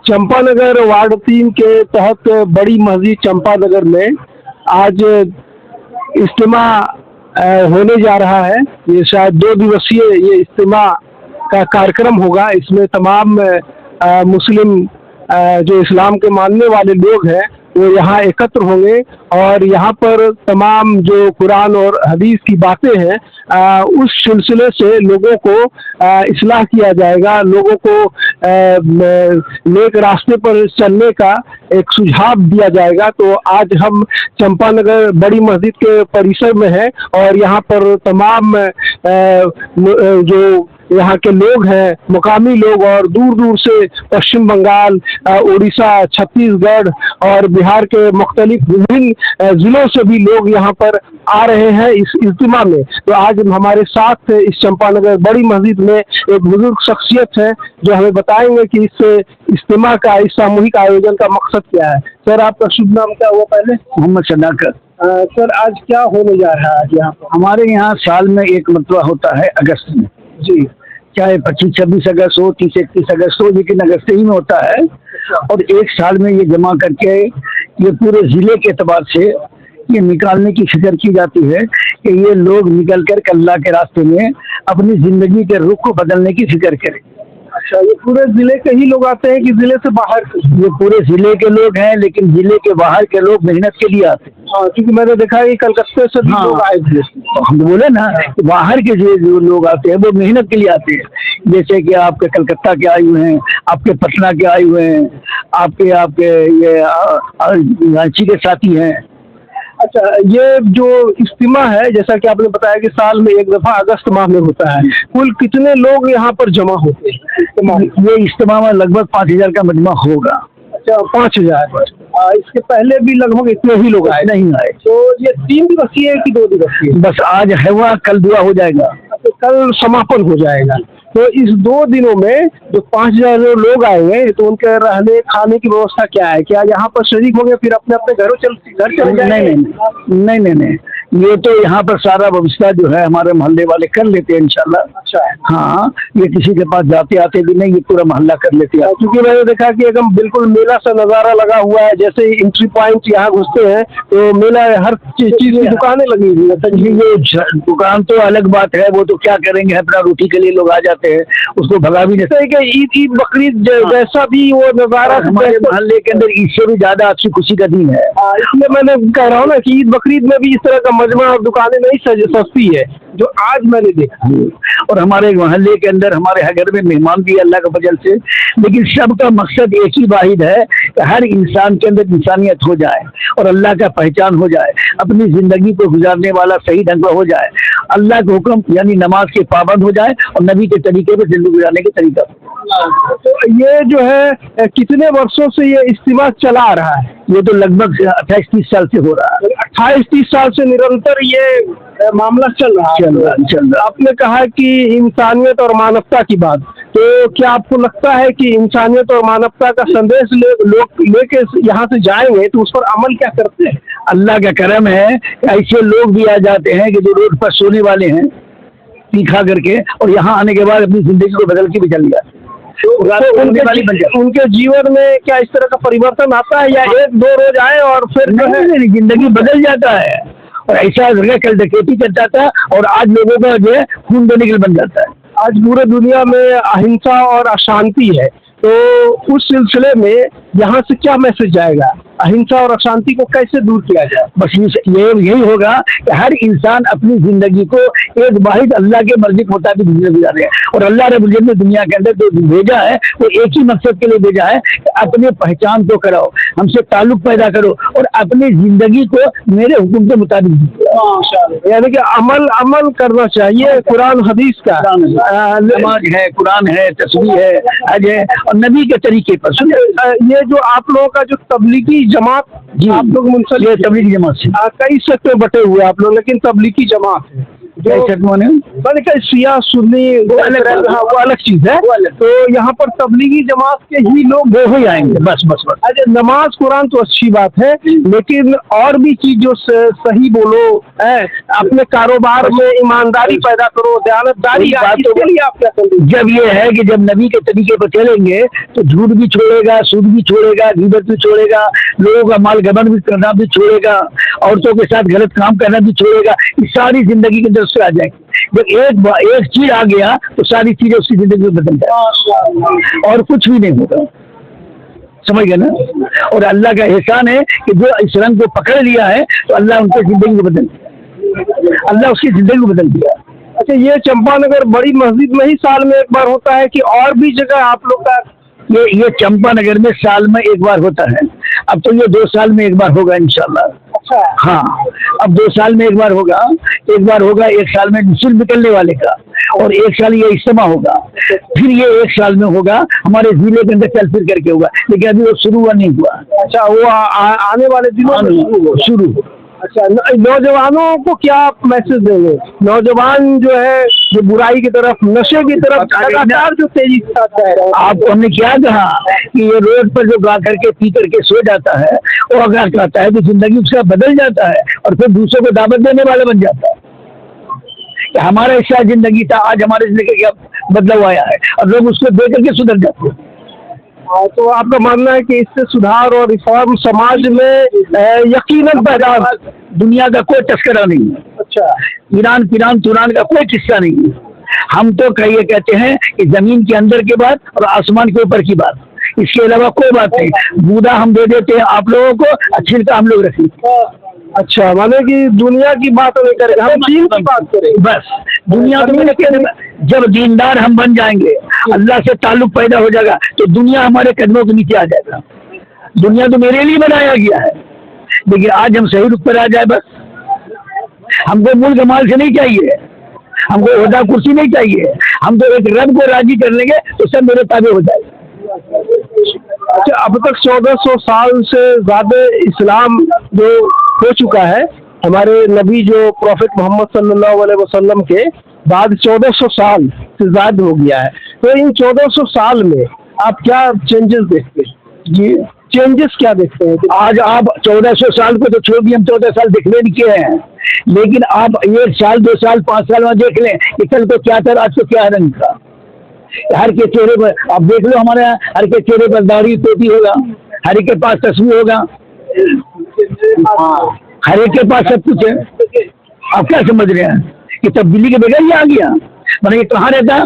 Champanagar ward 3 के तहत बड़ी मस्जिद चंपानगर में आज इज्तिमा होने जा रहा है। ये शायद 2 दिवसीय ये इज्तिमा का कार्यक्रम होगा। इसमें तमाम मुस्लिम जो इस्लाम के मानने वाले लोग हैं वो यहाँ एकत्र होंगे और यहाँ पर तमाम जो कुरान और हदीस की बातें हैं उस सिलसिले से लोगों को इस्लाह किया जाएगा, लोगों को नेक रास्ते पर चलने का एक सुझाव दिया जाएगा। तो आज हम चंपानगर बड़ी मस्जिद के परिसर में हैं और यहाँ पर तमाम जो यहाँ के लोग हैं, मुकामी लोग और दूर दूर से पश्चिम बंगाल, उड़ीसा, छत्तीसगढ़ और बिहार के मुख्तलिफ विभिन्न जिलों से भी लोग यहाँ पर आ रहे हैं इस इज्तिमा में। तो आज हमारे साथ इस चंपानगर बड़ी मस्जिद में एक बुजुर्ग शख्सियत है जो हमें बताएंगे कि इस इज्तिमा का, इस सामूहिक आयोजन का मकसद क्या है। सर, आपका शुभ नाम क्या हुआ पहले? मोहम्मद सदाकत। सर, आज क्या होने जा रहा है? आज यहाँ पर हमारे यहाँ साल में एक मरतबा होता है अगस्त में जी, चाहे 25-26 अगस्त हो, 30-31 अगस्त हो, लेकिन अगस्त ही में होता है। और एक साल में ये जमा करके ये पूरे जिले के एतबार से ये निकालने की फिक्र की जाती है कि ये लोग निकल कर अल्लाह के रास्ते में अपनी जिंदगी के रुख को बदलने की फिक्र करें। अच्छा, ये पूरे जिले के ही लोग आते हैं कि जिले से बाहर के? ये पूरे जिले के लोग हैं, लेकिन जिले के बाहर के लोग मेहनत के लिए आते हैं। हाँ, क्योंकि मैंने देखा है कि कलकत्ते से भी लोग आए थे। हम बोले ना, बाहर के जो लोग आते हैं वो मेहनत के लिए आते हैं। जैसे कि आपके कलकत्ता के आए हुए हैं, आपके पटना के आए हुए हैं, आपके ये रांची के साथी हैं। अच्छा, ये जो इज्तिमा है, जैसा कि आपने बताया कि साल में एक दफा अगस्त माह में होता है, कुल कितने लोग यहाँ पर जमा होते हैं? ये इज्तिमा में लगभग 5000 का मजमा होगा। अच्छा, 5000। इसके पहले भी लगभग इतने ही लोग आए? नहीं आए। तो ये 3 दिवसीय है कि 2 दिवसीय? बस आज है, वह कल दुआ हो जाएगा। तो कल समापन हो जाएगा। तो इस 2 दिनों में जो 5000 लोग आए हैं, तो उनके रहने खाने की व्यवस्था क्या है? क्या यहाँ पर शरीक होंगे फिर अपने अपने घर चले जाएंगे? नहीं, ये तो यहाँ पर सारा व्यवस्था जो है हमारे मोहल्ले वाले कर लेते हैं इंशाल्लाह। अच्छा, हाँ, ये किसी के पास जाते आते भी नहीं, ये पूरा मोहल्ला कर लेते हैं। क्योंकि मैंने देखा कि एकदम बिल्कुल मेला सा नजारा लगा हुआ है। जैसे ही एंट्री पॉइंट यहाँ घुसते हैं तो मेला, हर चीज की दुकानें लगी हुई है। ये दुकान तो अलग बात है, वो तो क्या करेंगे, अपना रोटी के लिए लोग आ जाते हैं, उसको भगा भी नहीं सकते। ईद बकरीद जैसा भी वो नजारा हमारे मोहल्ले के अंदर इससे भी ज्यादा अच्छी खुशी का दिन है। इसलिए मैंने कह रहा हूँ ना कि ईद बकरीद में भी इस तरह का मजमा और दुकानें नहीं सस्ती है जो आज मैंने देखा। और हमारे मोहल्ले के अंदर हमारे घर में मेहमान भी अल्लाह के फजल से, लेकिन सबका मकसद एक ही वाहिद है कि हर इंसान के अंदर इंसानियत हो जाए और अल्लाह का पहचान हो जाए, अपनी जिंदगी को गुजारने वाला सही ढंग का हो जाए, अल्लाह के हुक्म यानी नमाज के पाबंद हो जाए और नबी के तरीके पर जिंदगी गुजारने के तरीका। तो ये जो है कितने वर्षों से ये इज्तिमा चला आ रहा है? ये तो लगभग 28-30 साल से हो रहा है। 28-30 साल से निरंतर ये मामला चल रहा है। आपने कहा कि इंसानियत और मानवता की बात, तो क्या आपको लगता है कि इंसानियत और मानवता का संदेश लोग लेके यहाँ से जाएंगे तो उस पर अमल क्या करते हैं? अल्लाह का करम है कि ऐसे लोग भी आ जाते हैं कि जो रोड पर सोने वाले हैं तीखा करके, और यहाँ आने के बाद अपनी जिंदगी को बदल के भी चल गया। तो उनके जीवन में क्या इस तरह का परिवर्तन आता है या 1-2 रोज आए और फिर नहीं, जिंदगी बदल जाता है? और ऐसा कल डकैती करता था और आज लोगों का जो है खून देने के लिए बन जाता है। आज पूरे दुनिया में अहिंसा और अशांति है, तो उस सिलसिले में यहाँ से क्या मैसेज जाएगा? अहिंसा और अशांति को कैसे दूर किया जाए? बस यही होगा कि हर इंसान अपनी जिंदगी को एक वाहिद अल्लाह के मर्जी के मुताबिक गुजारे। और अल्लाह रब्बुल इज्जत ने दुनिया के अंदर जो भेजा है वो एक ही मकसद के लिए भेजा है कि अपने पहचान को कराओ, हमसे ताल्लुक पैदा करो और अपनी जिंदगी को मेरे हुक्म के मुताबिक, यानी कि अमल करना चाहिए कुरान हदीस का। नमाज है, कुरान है, तस्बीह है, हज है और नबी के तरीके पर। ये जो आप लोगों का जो तबलीगी जमात, जी आप लोग मुंसलिक तबलीगी जमात से कई सेक्टर बटे हुए आप लोग, लेकिन तबलीगी जमात है, मैंने कहा शिया सुन्नी वो अलग, हाँ वो अलग चीज है। तो यहाँ पर तबलीगी जमात के ही लोग वो ही आएंगे, बस बस बस। अच्छा, नमाज कुरान तो अच्छी बात है, लेकिन और भी चीज जो सही बोलो है, अपने कारोबार में ईमानदारी पैदा करो, दयानतदारी, इसके लिए आप क्या करेंगे? जब ये है कि जब नबी के तरीके पर चलेंगे तो झूठ भी छोड़ेगा, सूद भी छोड़ेगा, गिबत भी छोड़ेगा, लोगों का माल गबन भी करना भी छोड़ेगा, औरतों के साथ गलत काम करना भी छोड़ेगा। इस सारी जिंदगी के अंदर उससे आ जाएगी। जब एक चीज आ गया तो सारी चीजें उसकी जिंदगी में बदल जाए और कुछ भी नहीं होगा, समझ गए ना। और अल्लाह का एहसान है कि जो इस रंग को पकड़ लिया है तो अल्लाह उनकी जिंदगी को बदल दिया, अल्लाह उसकी जिंदगी को बदल दिया। अच्छा, ये चंपानगर बड़ी मस्जिद में ही साल में एक बार होता है कि और भी जगह आप लोग का? ये चंपानगर में साल में एक बार होता है। अब तो ये 2 साल में एक बार होगा इंशाल्लाह। अच्छा, हाँ, अब 2 साल में एक बार होगा। एक बार होगा 1 साल में निशुल्क निकलने वाले का, और 1 साल ये इज्तिमा होगा। फिर ये 1 साल में होगा हमारे जिले के अंदर चल फिर करके होगा, लेकिन अभी वो शुरू हुआ नहीं हुआ। अच्छा, वो आने वाले दिनों में शुरू। अच्छा, नौजवानों को क्या आप मैसेज देंगे? नौजवान जो है जो बुराई की तरफ, नशे की तरफ लगातार जो तेजी से आता है। आपको हमने क्या कहा कि ये रोड पर जो गा करके पी करके सो जाता है, वो अगर करता है तो जिंदगी उसका बदल जाता है और फिर दूसरों को दावत देने वाला बन जाता है कि हमारा ऐसा जिंदगी था, आज हमारे जिंदगी का बदलाव आया है, और लोग उसको देख करके सुधर जाते हैं। तो आपका मानना है कि इससे सुधार और रिफॉर्म समाज में यकीनन पैदा? दुनिया का कोई तस्करा नहीं है। अच्छा, ईरान फिरान तुरान का कोई किस्सा नहीं है। हम तो ये कहते हैं कि जमीन के अंदर की बात और आसमान के ऊपर की बात, इसके अलावा कोई बात नहीं। बूढ़ा हम दे देते हैं आप लोगों को, अच्छी का हम लोग रखेंगे। अच्छा, माने कि दुनिया की बात नहीं करें, हम दीन की बात करें बस। दुनिया तो जब दीनदार हम बन जाएंगे, अल्लाह से ताल्लुक पैदा हो जाएगा, तो दुनिया हमारे कदमों के नीचे आ जाएगा। दुनिया तो मेरे लिए बनाया गया है, लेकिन आज हम सही रुख पर आ जाए। बस हमको मुल्क माल से नहीं चाहिए, हमको ओहदा कुर्सी नहीं चाहिए, हम तो एक रब को राजी कर लेंगे तो सब मेरे ताबे हो जाएगा। अच्छा, अब तक 1400 साल से ज्यादा इस्लाम जो हो चुका है, हमारे नबी जो प्रॉफिट मोहम्मद सल्लल्लाहु अलैहि वसल्लम के बाद 1400 साल से ज्यादा हो गया है। तो इन 1400 साल में आप क्या चेंजेस देखते हैं? जी, चेंजेस क्या देखते हैं? आज आप 1400 साल को तो छोड़ दिए, हम 14 साल दिखने नहीं किए हैं, लेकिन आप 1 साल 2 साल 5 साल में देख लें कि कल को क्या था, आज तो क्या रंग था। हर के चेहरे पर आप देख लो, हमारे यहाँ हर के चेहरे पर दाढ़ी टोपी होगा, हर एक के पास तस्वीर होगा, हर एक के पास सब कुछ है। आप क्या समझ रहे हैं कि तब्दीली के बगैर ये आ गया? मैंने ये कहाँ रहता,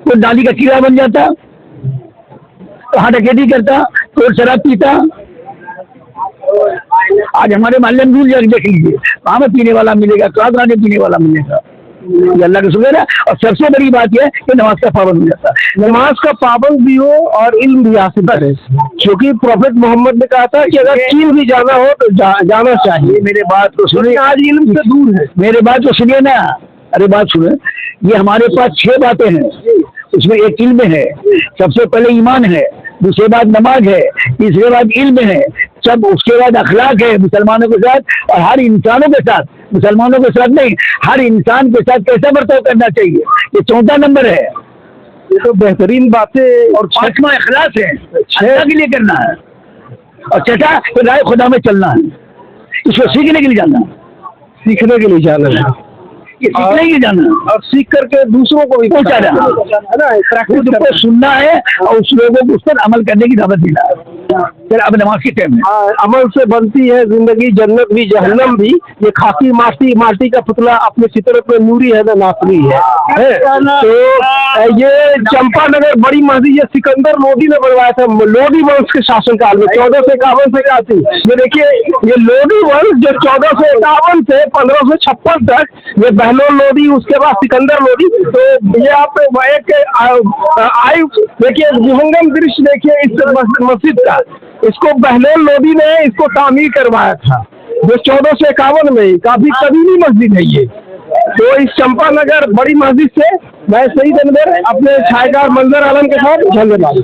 कोई डाली का कीड़ा बन जाता, कहाँ डकैती करता, कोई शराब पीता। आज हमारे मोहल्ले में दूर जाकर देख लीजिए, कहाँ में पीने वाला मिलेगा, कहाँ पीने वाला मिलेगा। ये अल्लाह का शुक्र है। और सबसे बड़ी बात यह है कि नमाज का पाबंद हो जाता है। नमाज का पाबंद भी हो और इल्म भी हासिल करे, क्योंकि प्रॉफिट मोहम्मद ने कहा था कि अगर चीन भी जाना हो तो जाना चाहिए। मेरे बात को सुनिए, आज इल्म से दूर है। मेरे बात को सुनिए ना, अरे बात सुने। ये हमारे पास 6 बातें हैं, उसमें एक इल्म है, सबसे पहले ईमान है, दूसरे बाद नमाज है, तीसरे बाद इल्म है, सब उसके बाद अखलाक है मुसलमानों के साथ, और हर इंसानों के साथ, मुसलमानों के साथ नहीं, हर इंसान के साथ कैसा बर्ताव करना चाहिए, ये 4था नंबर है। ये तो बेहतरीन बातें। और 5वां इखलास है, अल्लाह के लिए करना है, और 6था राय खुदा में चलना है, इसको सीखने के लिए जाना, सीखने के लिए जाना है, ये सीखने के लिए जाना, और सीख करके दूसरों को भी पहुंचाना है ना, खुद को सुनना है और उस लोगों को उस पर अमल करने की दावत देना है। फिर अब नमाज के टाइम में अमल से बनती है जिंदगी, जन्नत भी जहन्नम भी। ये खाकी माटी का पुतला अपने फितरत में नूरी है ना नासरी है। तो ये चंपानगर बड़ी मस्जिद ये सिकंदर लोदी ने बनवाया था, लोदी वंश के शासनकाल में 1451 से क्या थी। ये देखिए, ये लोदी वंश जो 1451 से 1556 तक, ये बहलोल लोदी, उसके बाद सिकंदर लोदी। तो ये आप एक देखिए, विहंगम दृश्य देखिए इस मस्जिद का। इसको बहलोल लोदी ने इसको तामीर करवाया था, जो 1451 में। काफी कदीमी मस्जिद है ये। तो इस चंपानगर बड़ी मस्जिद से मैं सईद अनवर अपने छायाकार मंजर आलम के साथ धन्यवाद।